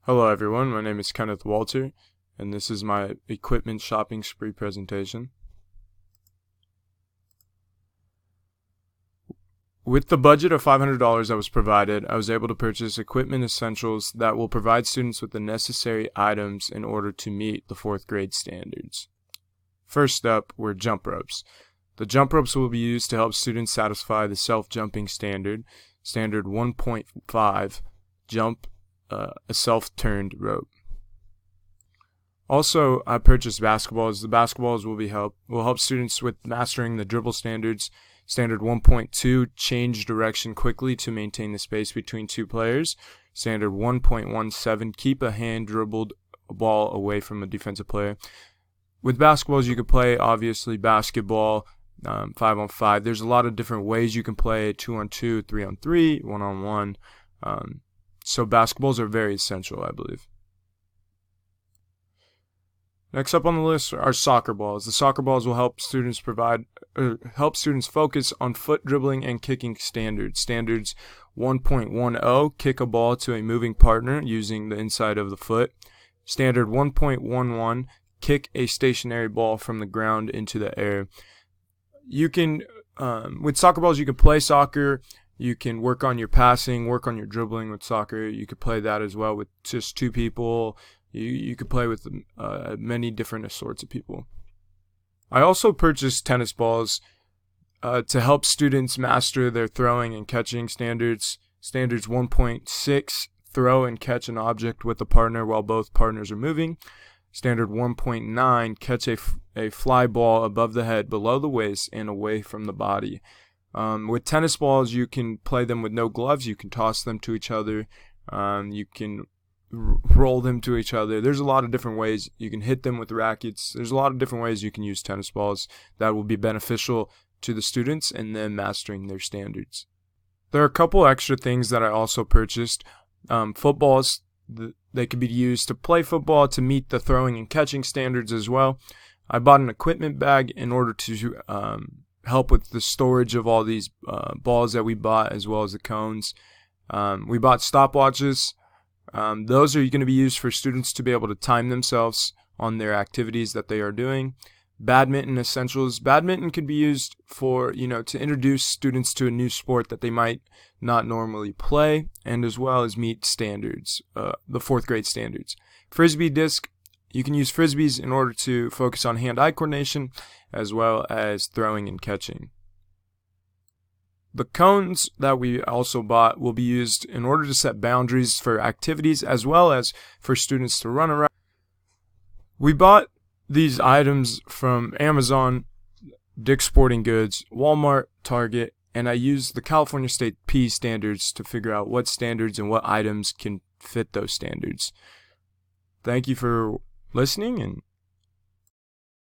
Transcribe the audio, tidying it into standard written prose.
Hello everyone, my name is Kenneth Walter, and this is my equipment shopping spree presentation. With the budget of $500 that was provided, I was able to purchase equipment essentials that will provide students with the necessary items in order to meet the 4th grade standards. First up were jump ropes. The jump ropes will be used to help students satisfy the self-jumping standard 1.5, jump a self-turned rope. Also, I purchased basketballs. The basketballs will help students with mastering the dribble standards. Standard 1.2, change direction quickly to maintain the space between two players. Standard 1.17, keep a hand dribbled ball away from a defensive player. With basketballs, you could play, obviously, basketball 5-on-5. There's a lot of different ways you can play 2-on-2, 3-on-3, 1-on-1. So basketballs are very essential, I believe. Next up on the list are soccer balls. The soccer balls will help students focus on foot dribbling and kicking standards. Standards 1.10, kick a ball to a moving partner using the inside of the foot. Standard 1.11, kick a stationary ball from the ground into the air. You can, with soccer balls, you can play soccer. You can work on your passing, work on your dribbling with soccer. You could play that as well with just two people. You could play with many different sorts of people. I also purchased tennis balls to help students master their throwing and catching standards. Standards 1.6, throw and catch an object with a partner while both partners are moving. Standard 1.9, catch a fly ball above the head, below the waist, and away from the body. With tennis balls, you can play them with no gloves. You can toss them to each other. You can roll them to each other. There's a lot of different ways. You can hit them with rackets. There's a lot of different ways you can use tennis balls that will be beneficial to the students and them mastering their standards. There are a couple extra things that I also purchased. Footballs, they could be used to play football to meet the throwing and catching standards as well. I bought an equipment bag in order to help with the storage of all these balls that we bought, as well as the cones. We bought stopwatches. Those are going to be used for students to be able to time themselves on their activities that they are doing. Badminton essentials. Badminton can be used for, to introduce students to a new sport that they might not normally play, and as well as meet standards, the 4th grade standards. Frisbee disc. You can use frisbees in order to focus on hand-eye coordination, as well as throwing and catching. The cones that we also bought will be used in order to set boundaries for activities, as well as for students to run around. We bought these items from Amazon, Dick's Sporting Goods, Walmart, Target, and I used the California State P standards to figure out what standards and what items can fit those standards. Thank you for listening, and